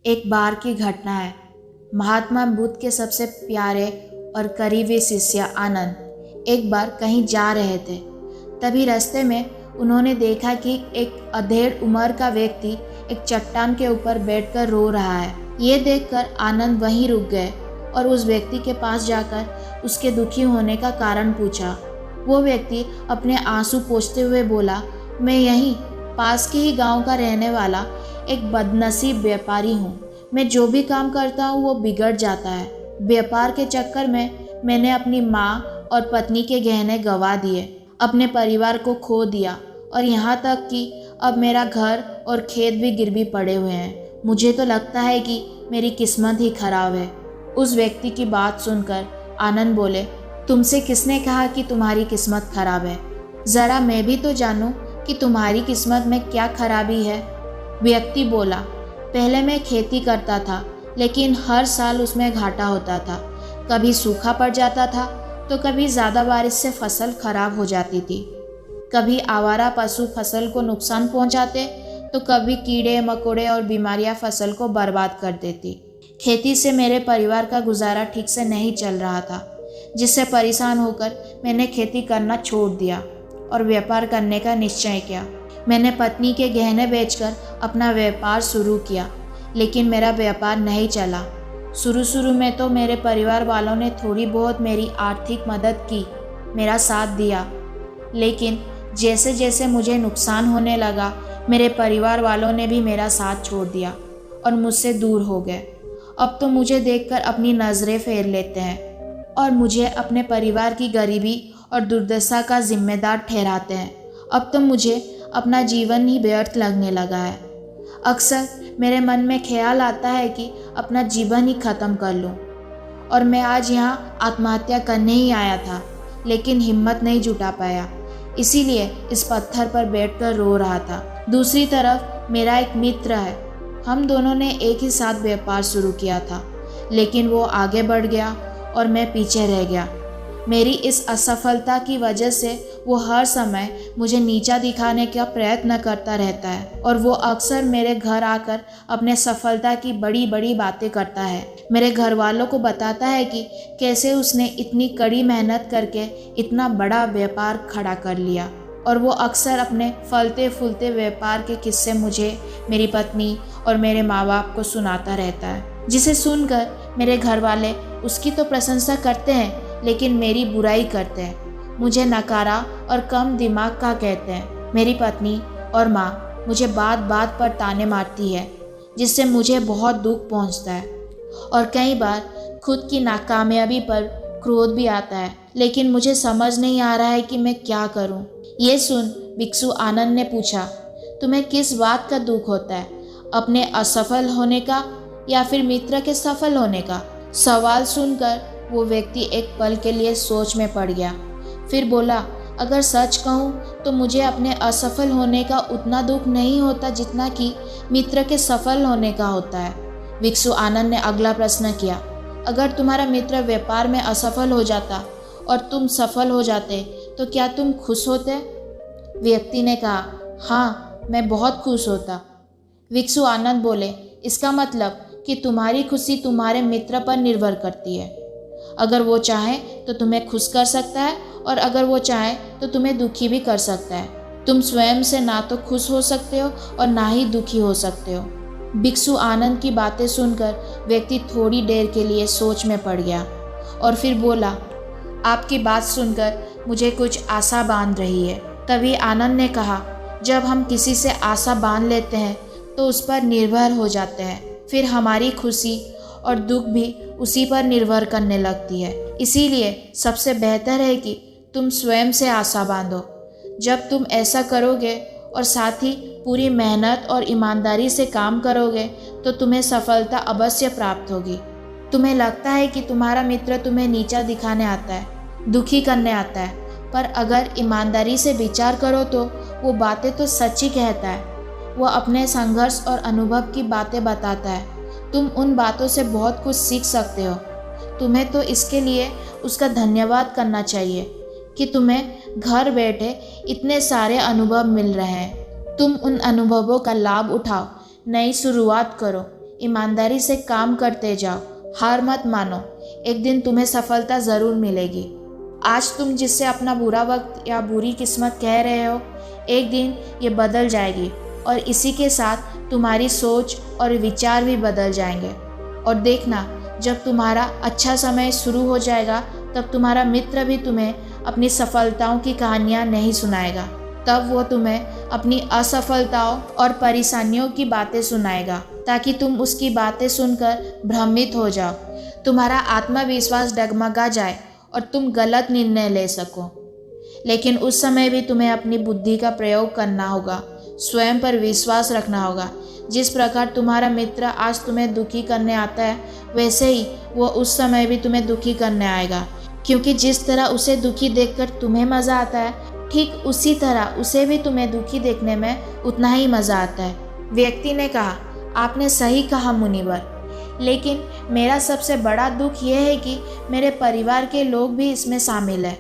एक बार की घटना है। महात्मा बुद्ध के सबसे प्यारे और करीबी शिष्य आनंद एक बार कहीं जा रहे थे। तभी रास्ते में उन्होंने देखा कि एक अधेड़ उम्र का व्यक्ति एक चट्टान के ऊपर बैठकर रो रहा है। ये देखकर आनंद वहीं रुक गए और उस व्यक्ति के पास जाकर उसके दुखी होने का कारण पूछा। वो व्यक्ति अपने आंसू पोंछते हुए बोला, मैं यहीं पास के ही गांव का रहने वाला एक बदनसीब व्यापारी हूँ। मैं जो भी काम करता हूँ वो बिगड़ जाता है। व्यापार के चक्कर में मैंने अपनी माँ और पत्नी के गहने गंवा दिए, अपने परिवार को खो दिया और यहाँ तक कि अब मेरा घर और खेत भी गिरवी पड़े हुए हैं। मुझे तो लगता है कि मेरी किस्मत ही खराब है। उस व्यक्ति की बात सुनकर आनंद बोले, तुमसे किसने कहा कि तुम्हारी किस्मत खराब है? ज़रा मैं भी तो जानूं कि तुम्हारी किस्मत में क्या खराबी है। व्यक्ति बोला, पहले मैं खेती करता था, लेकिन हर साल उसमें घाटा होता था। कभी सूखा पड़ जाता था तो कभी ज़्यादा बारिश से फसल खराब हो जाती थी। कभी आवारा पशु फसल को नुकसान पहुंचाते तो कभी कीड़े मकोड़े और बीमारियां फसल को बर्बाद कर देती। खेती से मेरे परिवार का गुजारा ठीक से नहीं चल रहा था, जिससे परेशान होकर मैंने खेती करना छोड़ दिया और व्यापार करने का निश्चय किया। मैंने पत्नी के गहने बेचकर अपना व्यापार शुरू किया, लेकिन मेरा व्यापार नहीं चला। शुरू में तो मेरे परिवार वालों ने थोड़ी बहुत मेरी आर्थिक मदद की, मेरा साथ दिया, लेकिन जैसे जैसे मुझे नुकसान होने लगा, मेरे परिवार वालों ने भी मेरा साथ छोड़ दिया और मुझसे दूर हो गए। अब तो मुझे देखकर अपनी नज़रें फेर लेते हैं और मुझे अपने परिवार की गरीबी और दुर्दशा का जिम्मेदार ठहराते हैं। अब तो मुझे अपना जीवन ही व्यर्थ लगने लगा है। अक्सर मेरे मन में ख्याल आता है कि अपना जीवन ही ख़त्म कर लूं, और मैं आज यहाँ आत्महत्या करने ही आया था, लेकिन हिम्मत नहीं जुटा पाया, इसीलिए इस पत्थर पर बैठकर रो रहा था। दूसरी तरफ मेरा एक मित्र है। हम दोनों ने एक ही साथ व्यापार शुरू किया था, लेकिन वो आगे बढ़ गया और मैं पीछे रह गया। मेरी इस असफलता की वजह से वो हर समय मुझे नीचा दिखाने का प्रयत्न करता रहता है और वो अक्सर मेरे घर आकर अपने सफलता की बड़ी बड़ी बातें करता है। मेरे घर वालों को बताता है कि कैसे उसने इतनी कड़ी मेहनत करके इतना बड़ा व्यापार खड़ा कर लिया, और वो अक्सर अपने फलते फूलते व्यापार के किस्से मुझे, मेरी पत्नी और मेरे माँ बाप को सुनाता रहता है, जिसे सुनकर मेरे घर वाले उसकी तो प्रशंसा करते हैं, लेकिन मेरी बुराई करते हैं। मुझे नकारा और कम दिमाग का कहते हैं। मेरी पत्नी और माँ मुझे बात बात पर ताने मारती है, जिससे मुझे बहुत दुख पहुँचता है और कई बार खुद की नाकामयाबी पर क्रोध भी आता है, लेकिन मुझे समझ नहीं आ रहा है कि मैं क्या करूं। ये सुन भिक्षु आनंद ने पूछा, तुम्हें किस बात का दुख होता है, अपने असफल होने का या फिर मित्र के सफल होने का? सवाल सुनकर वो व्यक्ति एक पल के लिए सोच में पड़ गया, फिर बोला, अगर सच कहूँ तो मुझे अपने असफल होने का उतना दुख नहीं होता जितना कि मित्र के सफल होने का होता है। भिक्षु आनंद ने अगला प्रश्न किया, अगर तुम्हारा मित्र व्यापार में असफल हो जाता और तुम सफल हो जाते तो क्या तुम खुश होते? व्यक्ति ने कहा, हाँ, मैं बहुत खुश होता। भिक्षु आनंद बोले, इसका मतलब कि तुम्हारी खुशी तुम्हारे मित्र पर निर्भर करती है। अगर वो चाहे तो तुम्हें खुश कर सकता है और अगर वो चाहे तो तुम्हें दुखी भी कर सकता है। तुम स्वयं से ना तो खुश हो सकते हो और ना ही दुखी हो सकते हो। भिक्षु आनंद की बातें सुनकर व्यक्ति थोड़ी देर के लिए सोच में पड़ गया और फिर बोला, आपकी बात सुनकर मुझे कुछ आशा बांध रही है। तभी आनंद ने कहा, जब हम किसी से आशा बांध लेते हैं तो उस पर निर्भर हो जाते हैं, फिर हमारी खुशी और दुख भी उसी पर निर्भर करने लगती है। इसीलिए सबसे बेहतर है कि तुम स्वयं से आशा बांधो। जब तुम ऐसा करोगे और साथ ही पूरी मेहनत और ईमानदारी से काम करोगे तो तुम्हें सफलता अवश्य प्राप्त होगी। तुम्हें लगता है कि तुम्हारा मित्र तुम्हें नीचा दिखाने आता है, दुखी करने आता है, पर अगर ईमानदारी से विचार करो तो वो बातें तो सच ही कहता है। वो अपने संघर्ष और अनुभव की बातें बताता है। तुम उन बातों से बहुत कुछ सीख सकते हो। तुम्हें तो इसके लिए उसका धन्यवाद करना चाहिए कि तुम्हें घर बैठे इतने सारे अनुभव मिल रहे हैं। तुम उन अनुभवों का लाभ उठाओ, नई शुरुआत करो। ईमानदारी से काम करते जाओ, हार मत मानो, एक दिन तुम्हें सफलता ज़रूर मिलेगी। आज तुम जिससे अपना बुरा वक्त या बुरी किस्मत कह रहे हो, एक दिन ये बदल जाएगी और इसी के साथ तुम्हारी सोच और विचार भी बदल जाएंगे। और देखना, जब तुम्हारा अच्छा समय शुरू हो जाएगा तब तुम्हारा मित्र भी तुम्हें अपनी सफलताओं की कहानियाँ नहीं सुनाएगा, तब वो तुम्हें अपनी असफलताओं और परेशानियों की बातें सुनाएगा, ताकि तुम उसकी बातें सुनकर भ्रमित हो जाओ, तुम्हारा आत्मविश्वास डगमगा जाए और तुम गलत निर्णय ले सको। लेकिन उस समय भी तुम्हें अपनी बुद्धि का प्रयोग करना होगा, स्वयं पर विश्वास रखना होगा। जिस प्रकार तुम्हारा मित्र आज तुम्हें दुखी करने आता है, वैसे ही वो उस समय भी तुम्हें दुखी करने आएगा, क्योंकि जिस तरह उसे दुखी देखकर तुम्हें मज़ा आता है, ठीक उसी तरह उसे भी तुम्हें दुखी देखने में उतना ही मज़ा आता है। व्यक्ति ने कहा, आपने सही कहा मुनिवर, लेकिन मेरा सबसे बड़ा दुख यह है कि मेरे परिवार के लोग भी इसमें शामिल हैं।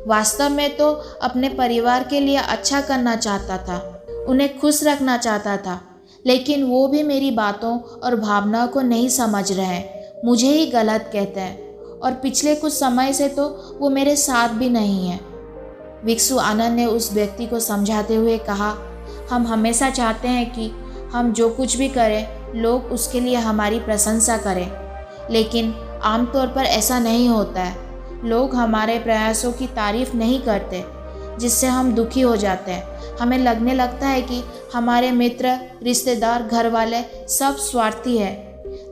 वास्तव में तो अपने परिवार के लिए अच्छा करना चाहता था, उन्हें खुश रखना चाहता था, लेकिन वो भी मेरी बातों और भावनाओं को नहीं समझ रहे हैं, मुझे ही गलत कहते हैं और पिछले कुछ समय से तो वो मेरे साथ भी नहीं है। भिक्षु आनंद ने उस व्यक्ति को समझाते हुए कहा, हम हमेशा चाहते हैं कि हम जो कुछ भी करें लोग उसके लिए हमारी प्रशंसा करें, लेकिन आमतौर पर ऐसा नहीं होता है। लोग हमारे प्रयासों की तारीफ नहीं करते, जिससे हम दुखी हो जाते हैं। हमें लगने लगता है कि हमारे मित्र, रिश्तेदार, घर वाले सब स्वार्थी हैं।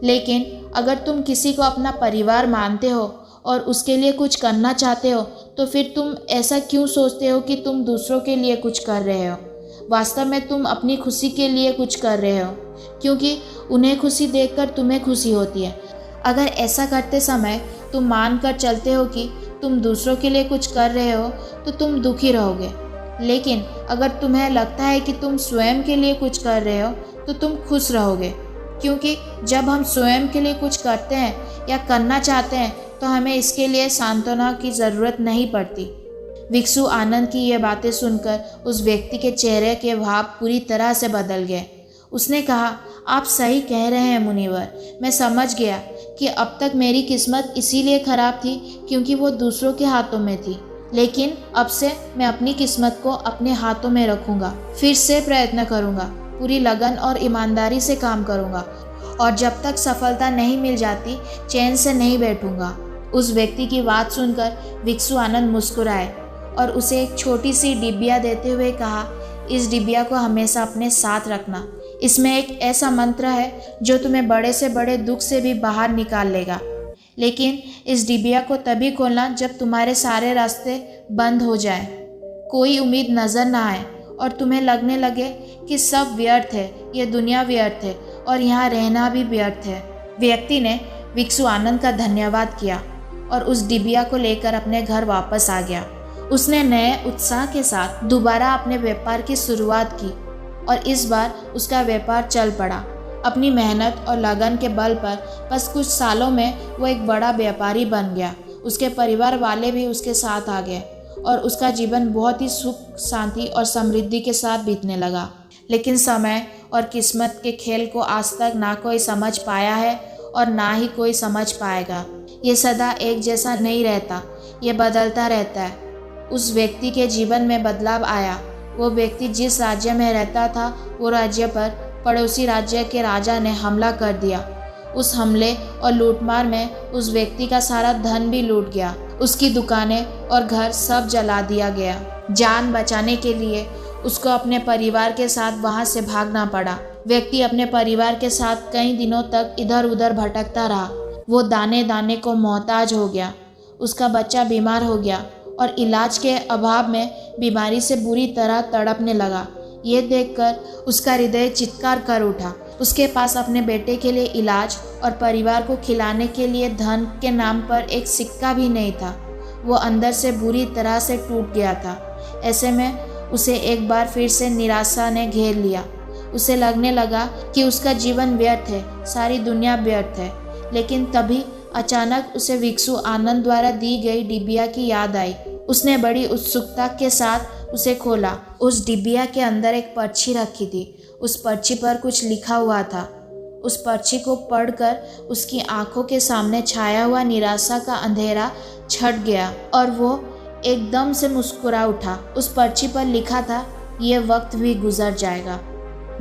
लेकिन अगर तुम किसी को अपना परिवार मानते हो और उसके लिए कुछ करना चाहते हो, तो फिर तुम ऐसा क्यों सोचते हो कि तुम दूसरों के लिए कुछ कर रहे हो? वास्तव में तुम अपनी खुशी के लिए कुछ कर रहे हो, क्योंकि उन्हें खुशी देखकर तुम्हें खुशी होती है। अगर ऐसा करते समय तुम मान कर चलते हो कि तुम दूसरों के लिए कुछ कर रहे हो, तो तुम दुखी रहोगे। लेकिन अगर तुम्हें लगता है कि तुम स्वयं के लिए कुछ कर रहे हो, तो तुम खुश रहोगे, क्योंकि जब हम स्वयं के लिए कुछ करते हैं या करना चाहते हैं, तो हमें इसके लिए सांत्वना की ज़रूरत नहीं पड़ती। भिक्षु आनंद की ये बातें सुनकर उस व्यक्ति के चेहरे के भाव पूरी तरह से बदल गए। उसने कहा, आप सही कह रहे हैं मुनिवर, मैं समझ गया कि अब तक मेरी किस्मत इसीलिए ख़राब थी क्योंकि वो दूसरों के हाथों में थी। लेकिन अब से मैं अपनी किस्मत को अपने हाथों में रखूँगा, फिर से प्रयत्न करूँगा, पूरी लगन और ईमानदारी से काम करूँगा और जब तक सफलता नहीं मिल जाती चैन से नहीं बैठूँगा। उस व्यक्ति की बात सुनकर भिक्षु आनंद मुस्कुराए और उसे एक छोटी सी डिबिया देते हुए कहा, इस डिबिया को हमेशा अपने साथ रखना। इसमें एक ऐसा मंत्र है जो तुम्हें बड़े से बड़े दुख से भी बाहर निकाल लेगा। लेकिन इस डिबिया को तभी खोलना जब तुम्हारे सारे रास्ते बंद हो जाएं, कोई उम्मीद नज़र ना आए और तुम्हें लगने लगे कि सब व्यर्थ है, ये दुनिया व्यर्थ है और यहाँ रहना भी व्यर्थ है। व्यक्ति ने भिक्षु आनंद का धन्यवाद किया और उस डिबिया को लेकर अपने घर वापस आ गया। उसने नए उत्साह के साथ दोबारा अपने व्यापार की शुरुआत की और इस बार उसका व्यापार चल पड़ा। अपनी मेहनत और लगन के बल पर बस कुछ सालों में वो एक बड़ा व्यापारी बन गया। उसके परिवार वाले भी उसके साथ आ गए और उसका जीवन बहुत ही सुख, शांति और समृद्धि के साथ बीतने लगा। लेकिन समय और किस्मत के खेल को आज तक ना कोई समझ पाया है और ना ही कोई समझ पाएगा। ये सदा एक जैसा नहीं रहता, ये बदलता रहता है। उस व्यक्ति के जीवन में बदलाव आया। वो व्यक्ति जिस राज्य में रहता था, वो राज्य पर पड़ोसी राज्य के राजा ने हमला कर दिया। उस हमले और लूटमार में उस व्यक्ति का सारा धन भी लूट गया। उसकी दुकानें और घर सब जला दिया गया। जान बचाने के लिए उसको अपने परिवार के साथ वहां से भागना पड़ा। व्यक्ति अपने परिवार के साथ कई दिनों तक इधर उधर भटकता रहा। वो दाने दाने को मोहताज हो गया। उसका बच्चा बीमार हो गया और इलाज के अभाव में बीमारी से बुरी तरह तड़पने लगा। ये देखकर उसका हृदय चित्कार कर उठा। उसके पास अपने बेटे के लिए इलाज और परिवार को खिलाने के लिए धन के नाम पर एक सिक्का भी नहीं था। वो अंदर से बुरी तरह से टूट गया था। ऐसे में उसे एक बार फिर से निराशा ने घेर लिया। उसे लगने लगा कि उसका जीवन व्यर्थ है, सारी दुनिया व्यर्थ है। लेकिन तभी अचानक उसे भिक्षु आनंद द्वारा दी गई डिबिया की याद आई। उसने बड़ी उत्सुकता के साथ उसे खोला। उस डिबिया के अंदर एक पर्ची रखी थी। उस पर्ची पर कुछ लिखा हुआ था। उस पर्ची को पढ़कर उसकी आंखों के सामने छाया हुआ निराशा का अंधेरा छट गया और वो एकदम से मुस्कुरा उठा। उस पर्ची पर लिखा था, ये वक्त भी गुजर जाएगा।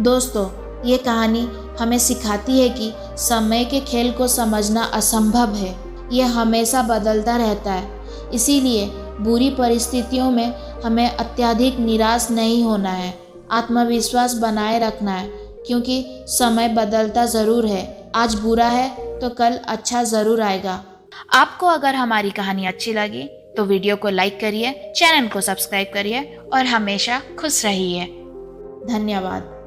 दोस्तों, ये कहानी हमें सिखाती है कि समय के खेल को समझना असंभव है। यह हमेशा बदलता रहता है। इसीलिए बुरी परिस्थितियों में हमें अत्यधिक निराश नहीं होना है, आत्मविश्वास बनाए रखना है, क्योंकि समय बदलता ज़रूर है। आज बुरा है तो कल अच्छा ज़रूर आएगा। आपको अगर हमारी कहानी अच्छी लगी तो वीडियो को लाइक करिए, चैनल को सब्सक्राइब करिए और हमेशा खुश रहिए। धन्यवाद।